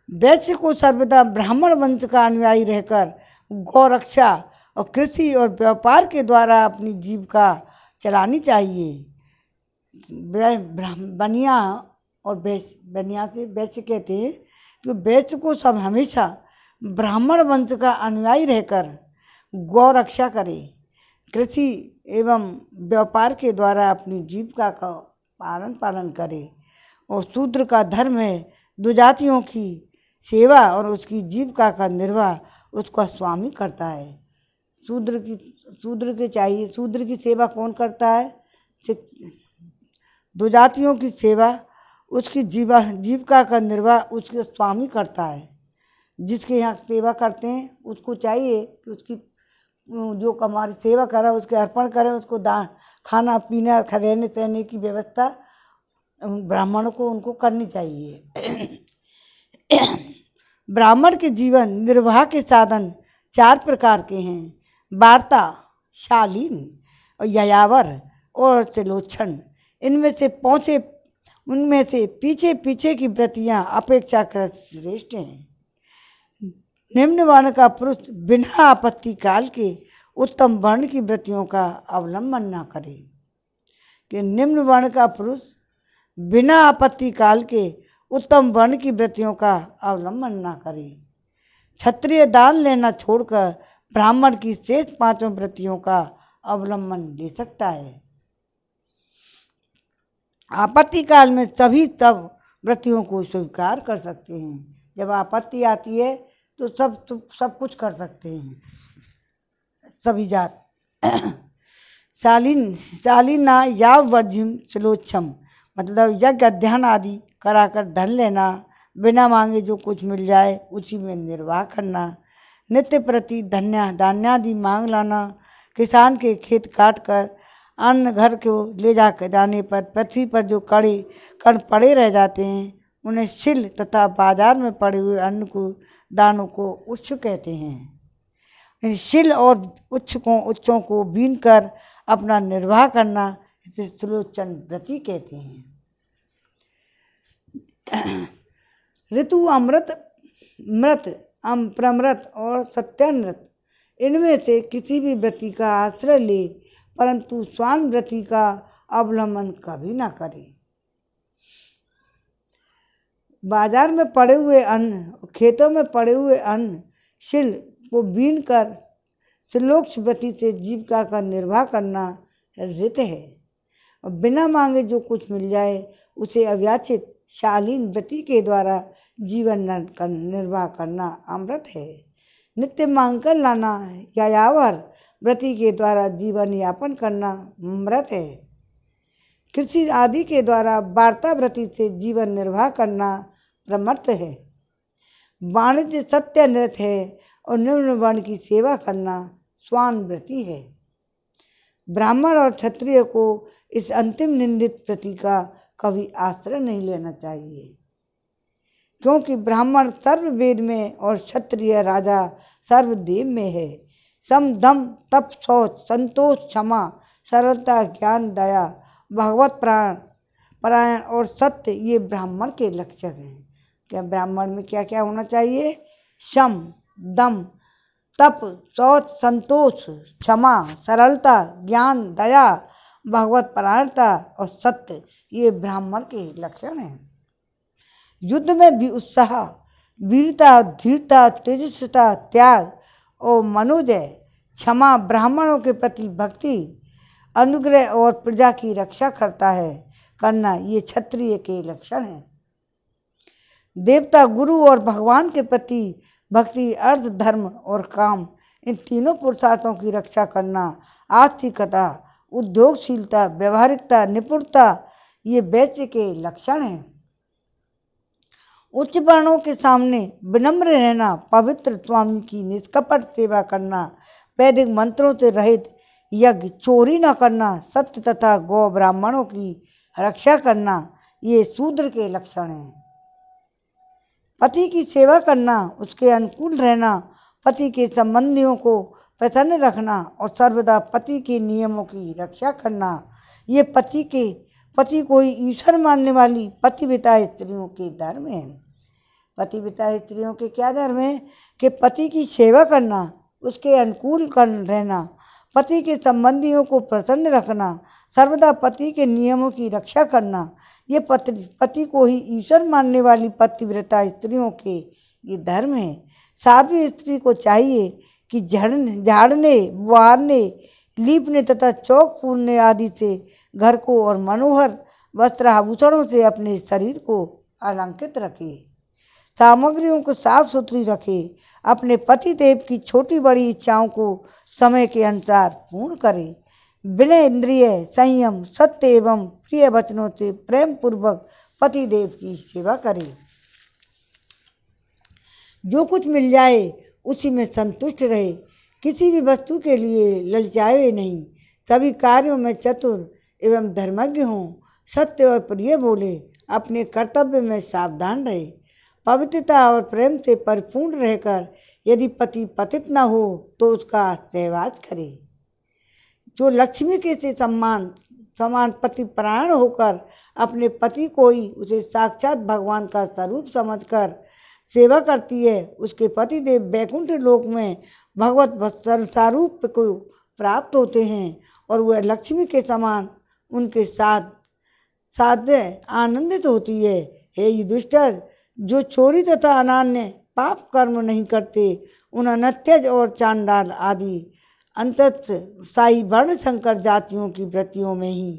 वैश्य को सर्वदा ब्राह्मण वंश का अनुयायी रहकर गौरक्षा और कृषि और व्यापार के द्वारा अपनी जीविका चलानी चाहिए। बनिया और बनिया से वैश्य कहते हैं, तो वैश्य को सब हमेशा ब्राह्मण वंश का अनुयायी रहकर गौरक्षा करे, कृषि एवं व्यापार के द्वारा अपनी जीविका का पालन करे। और शूद्र का धर्म है दुजातियों की सेवा और उसकी जीविका का निर्वाह उसका स्वामी करता है। शूद्र की सेवा कौन करता है? दुजातियों की सेवा, उसकी जीविका का निर्वाह उसके स्वामी करता है। जिसके यहाँ सेवा करते हैं उसको चाहिए कि उसकी जो हमारी सेवा करे उसके अर्पण करें, उसको दान, खाना पीना, रहने सहने की व्यवस्था ब्राह्मणों को उनको करनी चाहिए। ब्राह्मण के जीवन निर्वाह के साधन 4 प्रकार के हैं: वार्ता, शालीन और यायावर और त्रिलोचन। उनमें से पीछे की व्रतियाँ अपेक्षाकृत श्रेष्ठ हैं। निम्न वर्ण का पुरुष बिना आपत्ति काल के उत्तम वर्ण की वृत्तियों का अवलंबन न करे। कि निम्न वर्ण का पुरुष बिना आपत्ति काल के उत्तम वर्ण की वृत्तियों का अवलंबन न करे। क्षत्रिय दान लेना छोड़कर ब्राह्मण की शेष पांचों वृत्तियों का अवलंबन ले सकता है। आपत्ति काल में सभी सब वृत्तियों को स्वीकार कर सकते हैं। जब आपत्ति आती है तो सब कुछ कर सकते हैं सभी जात। शालीना याव वर्जिम श्लोच्छम, मतलब यज्ञ अध्ययन आदि कराकर धन लेना, बिना मांगे जो कुछ मिल जाए उसी में निर्वाह करना, नित्य प्रति धान्यादि मांग लाना, किसान के खेत काट कर अन्न घर को ले जाने पर पृथ्वी पर जो कण पड़े रह जाते हैं उन्हें शिल तथा बाजार में पड़े हुए अन्न को दानों को उच्छ कहते हैं। इन शिल और उच्छों को बीन कर अपना निर्वाह करना इसे सुलोचन व्रति कहते हैं। ऋतु, अमृत, मृत, प्रमृत और सत्यानृत, इनमें से किसी भी व्रति का आश्रय ले, परंतु स्वान व्रति का अवलंबन कभी ना करे। बाजार में पड़े हुए अन्न, खेतों में पड़े हुए अन्न शिल को बीन कर श्लोक्ष व्रति से जीविका का निर्वाह करना ऋत है। और बिना मांगे जो कुछ मिल जाए उसे अव्याचित शालीन व्रति के द्वारा जीवन निर्वाह करना अमृत है। नित्य मांग कर लाना यायावर व्रति के द्वारा जीवन यापन करना मृत है। कृषि आदि के द्वारा वार्ता व्रति से जीवन निर्वाह करना प्रमर्त है। वाणिज्य सत्य नृत है और निम्न वर्ण की सेवा करना स्वान व्रति है। ब्राह्मण और क्षत्रिय को इस अंतिम निंदित व्रति का कभी आश्रय नहीं लेना चाहिए, क्योंकि ब्राह्मण सर्व वेद में और क्षत्रिय राजा सर्वदेव में है। सम, दम, तप, शौच, संतोष, क्षमा, सरलता, ज्ञान, दया, भगवत परायण और सत्य ये ब्राह्मण के लक्षण हैं। क्या ब्राह्मण में क्या क्या होना चाहिए? शम, दम, तप, शौच, संतोष, क्षमा, सरलता, ज्ञान, दया, भगवत परायणता और सत्य ये ब्राह्मण के लक्षण हैं। युद्ध में भी उत्साह, वीरता, धीरता, तेजस्विता, त्याग और मनोजय, क्षमा, ब्राह्मणों के प्रति भक्ति, अनुग्रह और प्रजा की रक्षा करना ये क्षत्रिय के लक्षण हैं। देवता, गुरु और भगवान के प्रति भक्ति, अर्थ, धर्म और काम, इन तीनों पुरुषार्थों की रक्षा करना, आस्तिकता, उद्योगशीलता, व्यवहारिकता, निपुणता ये वैश्य के लक्षण हैं। उच्च वर्णों के सामने विनम्र रहना, पवित्र स्वामी की निष्कपट सेवा करना, वैदिक मंत्रों से रहित यज्ञ, चोरी न करना, सत्य तथा गौ ब्राह्मणों की रक्षा करना ये शूद्र के लक्षण हैं। पति की सेवा करना, उसके अनुकूल रहना, पति के संबंधियों को प्रसन्न रखना और सर्वदा पति के नियमों की रक्षा करना ये पति को ईश्वर मानने वाली पतिव्रता स्त्रियों के धर्म है। पतिव्रता स्त्रियों के क्या धर्म है? कि पति की सेवा करना, उसके अनुकूल रहना, पति के संबंधियों को प्रसन्न रखना, सर्वदा पति के नियमों की रक्षा करना ये पति को ही ईश्वर मानने वाली पतिव्रता स्त्रियों के ये धर्म है। साध्वी स्त्री को चाहिए कि झाड़ने, बुआरने, लीपने तथा चौक फूलने आदि से घर को और मनोहर वस्त्र आभूषणों से अपने शरीर को अलंकृत रखे, सामग्रियों को साफ सुथरी रखे, अपने पति देव की छोटी बड़ी इच्छाओं को समय के अनुसार पूर्ण करे, बिना इंद्रिय संयम, सत्य एवं प्रिय वचनों से प्रेम पूर्वक पति देव की सेवा करे। जो कुछ मिल जाए उसी में संतुष्ट रहे, किसी भी वस्तु के लिए ललचाए नहीं, सभी कार्यों में चतुर एवं धर्मज्ञ हों, सत्य और प्रिय बोले, अपने कर्तव्य में सावधान रहे, पवित्रता और प्रेम से परिपूर्ण रहकर यदि पति पतित न हो तो उसका सहवास करे। जो लक्ष्मी के से समान पति परायण होकर अपने पति को ही उसे साक्षात भगवान का स्वरूप समझकर सेवा करती है, उसके पतिदेव वैकुंठ लोक में भगवत स्वरूप को प्राप्त होते हैं और वह लक्ष्मी के समान उनके साथ साध्य आनंदित होती है। हे युधिष्ठिर, जो चोरी तथा अनान्य पाप कर्म नहीं करते, उन अनत्यज और चांडाल आदि अंतत साई वर्ण संकर जातियों की वृत्तियों में ही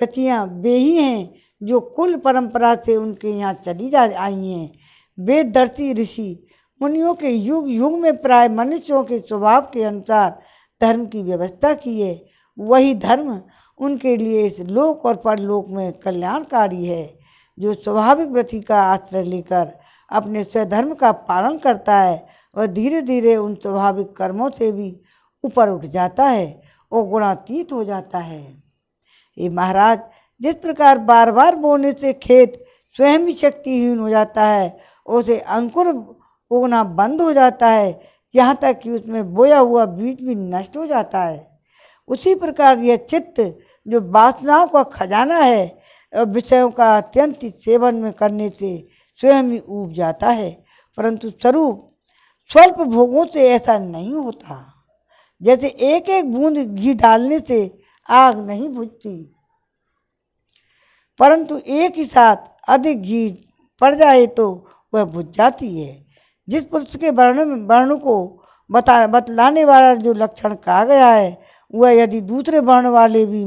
प्रतियाँ वे ही हैं जो कुल परंपरा से उनके यहाँ चली जा आई हैं। वेददर्शी ऋषि मुनियों के युग युग में प्राय मनुष्यों के स्वभाव के अनुसार धर्म की व्यवस्था की है। वही धर्म उनके लिए इस लोक और परलोक में कल्याणकारी है। जो स्वाभाविक वृत्ति का आश्रय लेकर अपने स्वधर्म का पालन करता है और धीरे धीरे उन स्वाभाविक कर्मों से भी ऊपर उठ जाता है और गुणातीत हो जाता है। ये महाराज, जिस प्रकार बार बार बोने से खेत स्वयं ही शक्तिहीन हो जाता है और उसे अंकुर उगना बंद हो जाता है, यहाँ तक कि उसमें बोया हुआ बीज भी नष्ट हो जाता है, उसी प्रकार यह चित्त जो वासनाओं का खजाना है और विषयों का अत्यंत सेवन में करने से स्वयं ही ऊब जाता है। परंतु स्वरूप स्वल्प भोगों से ऐसा नहीं होता। जैसे एक एक बूंद घी डालने से आग नहीं बुझती, परंतु एक ही साथ अधिक घी पड़ जाए तो वह बुझ जाती है। जिस पुरुष के वर्ण को बतलाने वाला जो लक्षण कहा गया है, वह यदि दूसरे वर्ण वाले भी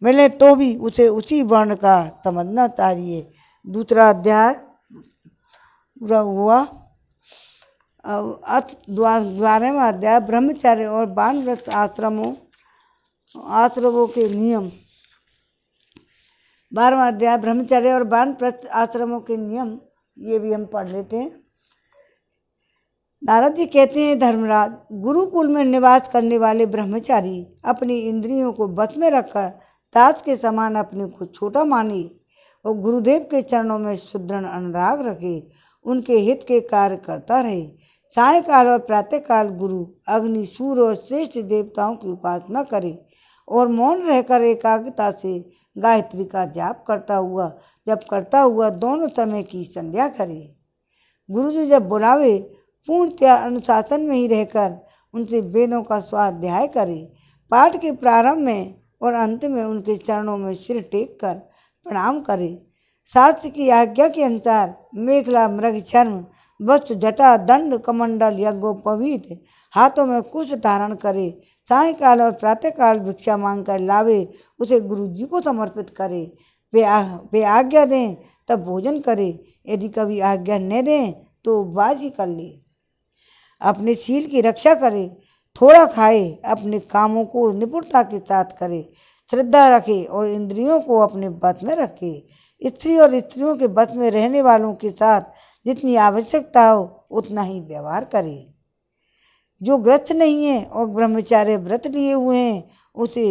मिले तो भी उसे उसी वर्ण का समझना चाहिए। दूसरा अध्याय पूरा हुआ। 12वां अध्याय ब्रह्मचर्य और वानप्रस्थ आश्रमों के नियम। 12वां अध्याय ब्रह्मचर्य और वानप्रस्थ आश्रमों के नियम, ये भी हम पढ़ लेते हैं। नारद जी कहते हैं, धर्मराज, गुरुकुल में निवास करने वाले ब्रह्मचारी अपनी इंद्रियों को बस में रखकर दास के समान अपने को छोटा माने और गुरुदेव के चरणों में सुदृढ़ अनुराग रखे, उनके हित के कार्य करता रहे। सायंकाल और प्रातःकाल गुरु, अग्नि, सूर्य और श्रेष्ठ देवताओं की उपासना करे और मौन रहकर एकाग्रता से गायत्री का जाप करता हुआ दोनों समय की संध्या करे। गुरु जी जब बुलावे पूर्णतया अनुशासन में ही रहकर उनसे वेदों का स्वाध्याय करे। पाठ के प्रारंभ में और अंत में उनके चरणों में सिर टेक कर प्रणाम करे। शास्त्र की आज्ञा के अनुसार मेखला, मृग चर्म, वस्त्र, जटा, दंड, कमंडल, यज्ञोपवीत, हाथों में कुश धारण करे। सायंकाल और प्रातःकाल भिक्षा मांग कर लावे, उसे गुरु जी को समर्पित करे। वे आज्ञा दें तब भोजन करे, यदि कभी आज्ञा न दें तो उपवास ही कर ले। अपने शील की रक्षा करे, थोड़ा खाए, अपने कामों को निपुणता के साथ करे, श्रद्धा रखे और इंद्रियों को अपने बस में रखे। स्त्री और स्त्रियों के बस में रहने वालों के साथ जितनी आवश्यकता हो उतना ही व्यवहार करे। जो ग्रस्त नहीं है और ब्रह्मचार्य व्रत लिए हुए हैं, उसे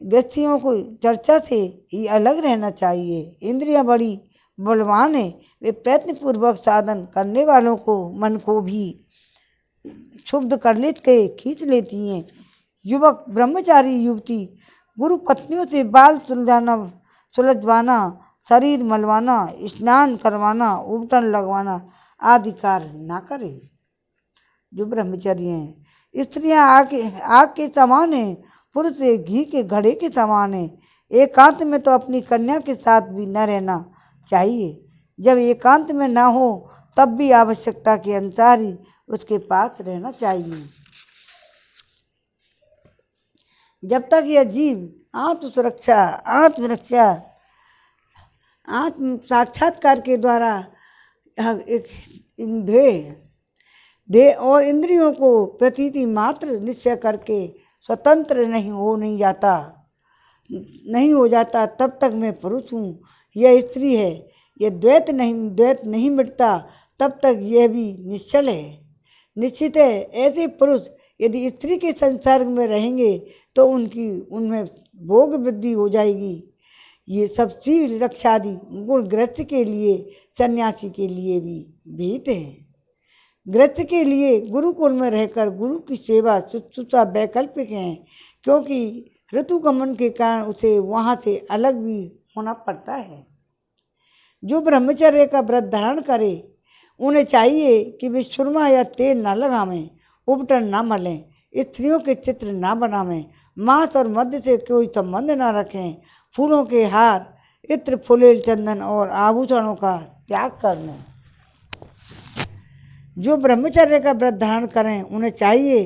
गृहस्थियों को चर्चा से ही अलग रहना चाहिए। इंद्रियां बड़ी बलवान है, वे प्रयत्नपूर्वक साधन करने वालों को मन को भी क्षुब्ध कर लेते खींच लेती हैं। युवक ब्रह्मचारी युवती गुरु पत्नियों से बाल सुलझवाना, शरीर मलवाना, स्नान करवाना, उबटन लगवाना आदि कार्य ना करे। जो ब्रह्मचारी हैं, स्त्रियां आग के समान हैं, पुरुष घी के घड़े के समान हैं। एकांत में तो अपनी कन्या के साथ भी न रहना चाहिए। जब एकांत में ना हो तब भी आवश्यकता के अनुसार ही उसके पास रहना चाहिए। जब तक यह जीव आत्मसुरक्षा, आत्मरक्षा, आत्म साक्षात्कार के द्वारा देह और इंद्रियों को प्रतीति मात्र निश्चय करके स्वतंत्र नहीं हो जाता, तब तक मैं पुरुष हूँ, यह स्त्री है। यह द्वैत नहीं मिटता, तब तक यह भी निश्चल है। निश्चित है, ऐसे पुरुष यदि स्त्री के संसर्ग में रहेंगे तो उनमें भोग वृद्धि हो जाएगी। ये सब शील रक्षादि गुण गृहस्थ के लिए, सन्यासी के लिए भी विहित हैं। गृहस्थ के लिए गुरुकुल में रहकर गुरु की सेवा शुश्रूषा वैकल्पिक है, क्योंकि ऋतुगमन के कारण उसे वहाँ से अलग भी होना पड़ता है। जो ब्रह्मचर्य का व्रत धारण करे उन्हें चाहिए कि वे सुरमा या तेल न लगावें, उपटन न मलें, स्त्रियों के चित्र न बनावें, मांस और मद्य से कोई संबंध न रखें, फूलों के हार, इत्र, फुलेल, चंदन और आभूषणों का त्याग कर लें। जो ब्रह्मचर्य का व्रत धारण करें उन्हें चाहिए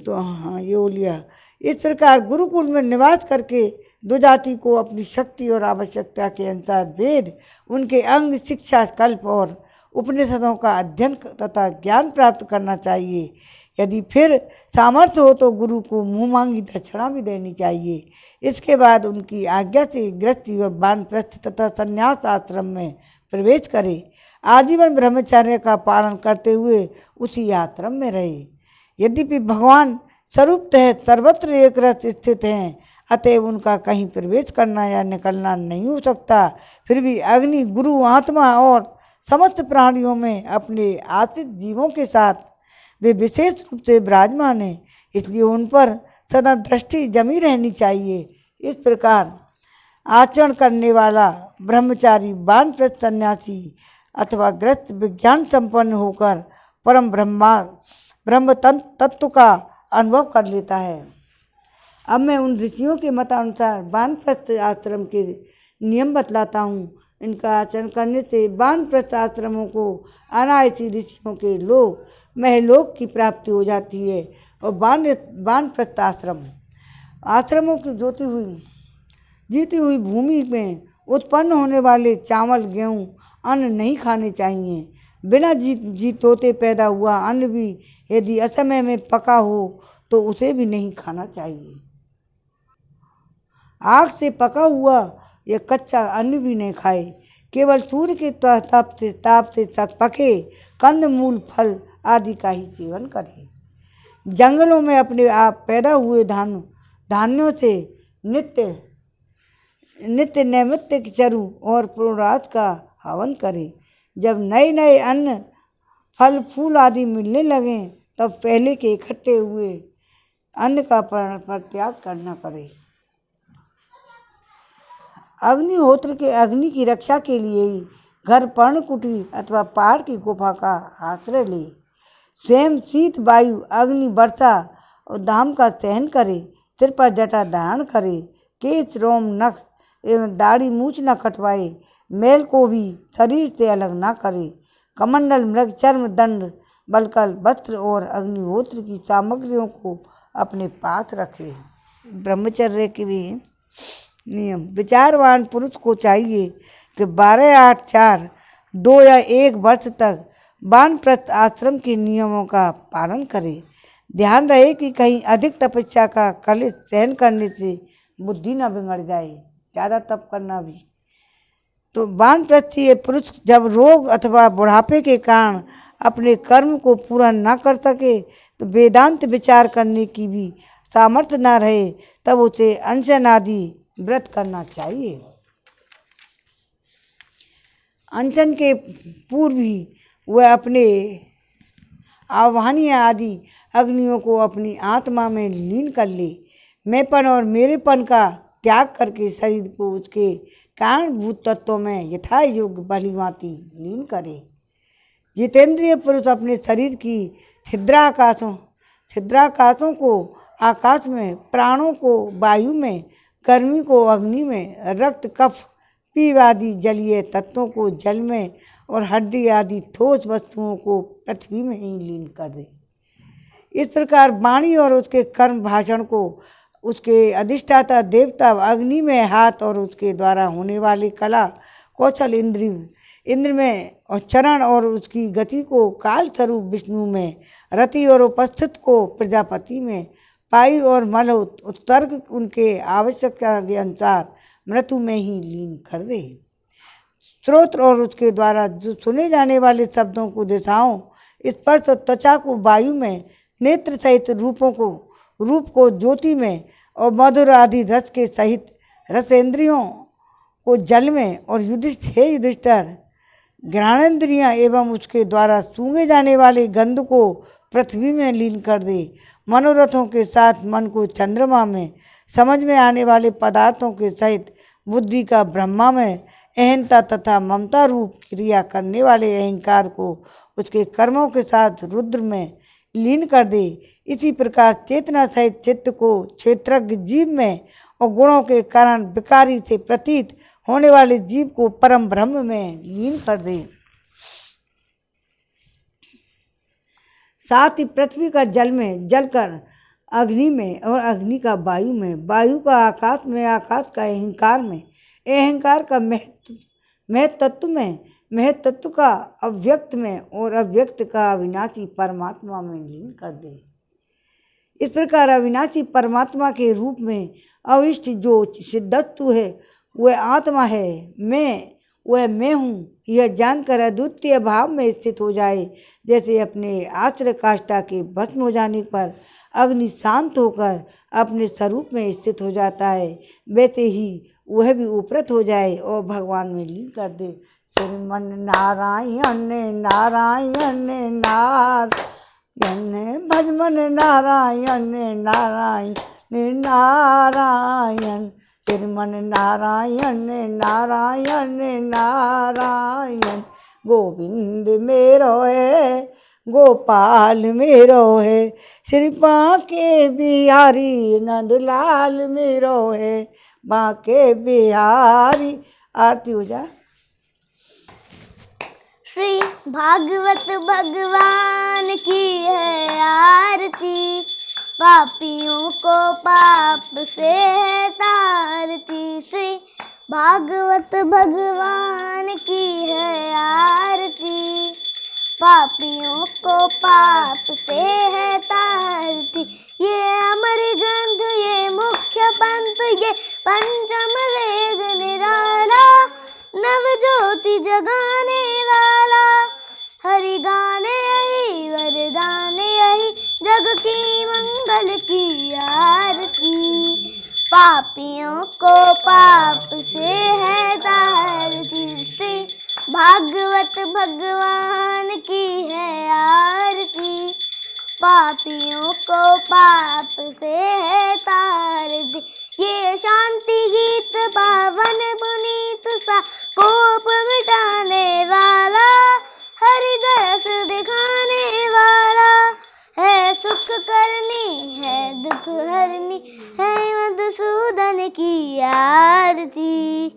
तो हाँ ये हो लिया। इस प्रकार गुरुकुल में निवास करके दो जाति को अपनी शक्ति और आवश्यकता के अनुसार वेद, उनके अंग, शिक्षा, कल्प और उपनिषदों का अध्ययन तथा ज्ञान प्राप्त करना चाहिए। यदि फिर सामर्थ्य हो तो गुरु को मुँह मांगी दक्षिणा भी देनी चाहिए। इसके बाद उनकी आज्ञा से गृहस्थी व वानप्रस्थ तथा संन्यास आश्रम में प्रवेश करे। आजीवन ब्रह्मचर्य का पालन करते हुए उसी आश्रम में रहे। यद्यपि भगवान स्वरूपतः सर्वत्र एक रस स्थित हैं, अतएव उनका कहीं प्रवेश करना या निकलना नहीं हो सकता, फिर भी अग्नि, गुरु, आत्मा और समस्त प्राणियों में अपने आश्रित जीवों के साथ वे विशेष रूप से विराजमान हैं, इसलिए उन पर सदा दृष्टि जमी रहनी चाहिए। इस प्रकार आचरण करने वाला ब्रह्मचारी, वानप्रस्थ, सन्यासी अथवा गृहस्थ विज्ञान संपन्न होकर परम ब्रह्म तत्व का अनुभव कर लेता है। अब मैं उन ऋषियों के मतानुसार वानप्रस्थ आश्रम के नियम बतलाता हूँ। इनका आचरण करने से वानप्रस्थ आश्रमों को अनायासी ऋषियों के लोक महलोक की प्राप्ति हो जाती है। और वानप्रस्थ आश्रमों की जीती हुई भूमि में उत्पन्न होने वाले चावल, गेहूँ, अन्न नहीं खाने चाहिए। बिना जीतोते पैदा हुआ अन्न भी यदि असमय में पका हो तो उसे भी नहीं खाना चाहिए। आग से पका हुआ या कच्चा अन्न भी नहीं खाए। केवल सूर्य के ताप से पके कंद, मूल, फल आदि का ही सेवन करे। जंगलों में अपने आप पैदा हुए धान्यों से नित्य नैमित्तिक चरु और पुरुषार्थ का हवन करे। जब नए नए अन्न, फल, फूल आदि मिलने लगें तब पहले के इकट्ठे हुए अन्न का परित्याग करना करे। अग्निहोत्र के अग्नि की रक्षा के लिए ही घर, पर्णकुटी अथवा पहाड़ की गुफा का आश्रय ले। स्वयं शीत, वायु, अग्नि, वर्षा और दाम का सहन करे। सिर पर जटा धारण करे। केश, रोम, नख एवं दाढ़ी मूछ न कटवाए। मैल को भी शरीर से अलग न करे। कमंडल, मृग चर्म, दंड, बलकल, वस्त्र और अग्निहोत्र की सामग्रियों को अपने पास रखे। ब्रह्मचर्य के भी नियम। विचारवान पुरुष को चाहिए कि 12, 8, 4, 2 या 1 वर्ष तक वानप्रस्थ आश्रम के नियमों का पालन करे। ध्यान रहे कि कहीं अधिक तपस्या का कलेश सहन करने से बुद्धि न बिगड़ जाए। ज़्यादा तप करना भी तो वानप्रस्थीय पुरुष जब रोग अथवा बुढ़ापे के कारण अपने कर्म को पूरा न कर सके तो वेदांत विचार करने की भी सामर्थ्य न रहे, तब उसे अनशन आदि व्रत करना चाहिए। अनशन के पूर्व ही वह अपने आह्वानीय आदि अग्नियों को अपनी आत्मा में लीन कर ले। मैंपन और मेरेपन का त्याग करके शरीर को उसके कारणभूत तत्वों में यथा योग्य भलीभांति लीन करे। जितेंद्रिय पुरुष अपने शरीर की छिद्राकाशों को आकाश में, प्राणों को वायु में, गर्मी को अग्नि में, रक्त, कफ, पीव आदि जलीय तत्वों को जल में और हड्डी आदि ठोस वस्तुओं को पृथ्वी में ही लीन कर दे। इस प्रकार वाणी और उसके कर्म भाषण को उसके अधिष्ठाता देवता अग्नि में, हाथ और उसके द्वारा होने वाली कला कौशल इंद्र में, और चरण और उसकी गति को काल स्वरूप विष्णु में, रति और उपस्थित को प्रजापति में, पायु और मल उत्सर्ग उनके आवश्यकता के अनुसार मृत्यु में ही लीन कर दे। स्रोत और उसके द्वारा जो सुने जाने वाले शब्दों को, दिशाओं, स्पर्श और त्वचा को वायु में, नेत्र सहित रूप को ज्योति में और मधुर आदि रस के सहित रसेंद्रियों को जल में, और युधिष्ठिर घ्राणेन्द्रियाँ एवं उसके द्वारा सूंघे जाने वाले गंध को पृथ्वी में लीन कर दे। मनोरथों के साथ मन को चंद्रमा में, समझ में आने वाले पदार्थों के सहित बुद्धि का ब्रह्मा में अहंता तथा ममता रूप क्रिया करने वाले अहंकार को उसके कर्मों के साथ रुद्र में लीन कर दे। इसी प्रकार चेतना सहित चित्त को क्षेत्रज्ञ जीव में और गुणों के कारण विकारी से प्रतीत होने वाले जीव को परम ब्रह्म में लीन कर दे। साथ ही पृथ्वी का जल में, जल कर अग्नि में और अग्नि का वायु में, वायु का आकाश में, आकाश का अहंकार में, अहंकार का महतत्व में, महतत्व का अव्यक्त में और अव्यक्त का अविनाशी परमात्मा में लीन कर दे। इस प्रकार अविनाशी परमात्मा के रूप में अविष्ट जो सिद्धत्व है वह आत्मा है, वह मैं हूँ, यह जानकर अद्वितीय भाव में स्थित हो जाए। जैसे अपने आश्रय काष्ठा के भस्म हो जाने पर अग्नि शांत होकर अपने स्वरूप में स्थित हो जाता है, वैसे ही वह भी उपरत हो जाए और भगवान में लीन कर दे। श्रीमन नारायण नारायण नारायण भजमन नारायण नारायण नारायण श्रीमन नारायण नारायण नारायण गोविंद मेरो है, गोपाल मेरो है, श्री बांके बिहारी नंदलाल मेरो है, बांके बिहारी। आरती हो जा। श्री भागवत भगवान की है आरती, पापियों को पाप से है तारती। श्री भागवत भगवान की है आरती, पापियों को पाप से है तारती। ये अमर ग्रंथ, ये मुख्य पंथ, ये पंचम वेद निराला, नव ज्योति जगाने वाला, हरि गाने यही वरदान यही, जग की मंगल की आरती। पापियों को पाप से है तारती, श्री भागवत भगवान की है आरती, पापियों को पाप से है तारती। ये शांति गीत पावन पुनीत सा, कोप मिटाने वाला, हरि दरस दिखाने वाला, है सुख करनी है दुख हरनी, है मधुसूदन की आरती।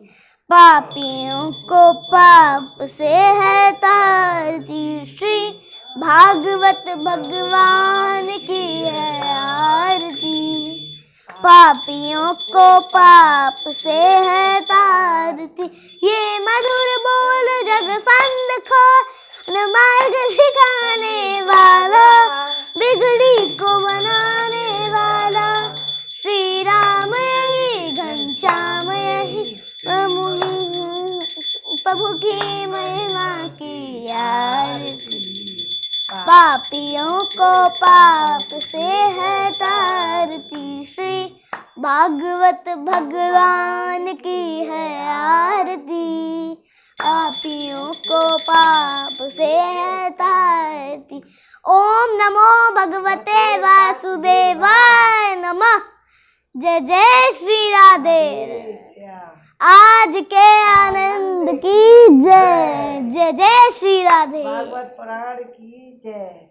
पापियों को पाप से है तारती, श्री भागवत भगवान की है आरती, पापियों को पाप से है तारती। ये मधुर बोल जग फंद खोल, मार्ग दिखाने वाला, बिगड़ी को बनाने वाला, श्री राम यही घनश्याम यही, प्रभु की महिमा की आरती। पापियों को पाप से है तारती, श्री भागवत भगवान की है आरती, पापियों को पाप से है तारती। ओम नमो भगवते वासुदेवाय नमः। जय जय श्री राधे। आज के आनंद की जय। जय जय श्री राधे। भागवत पुराण की जय।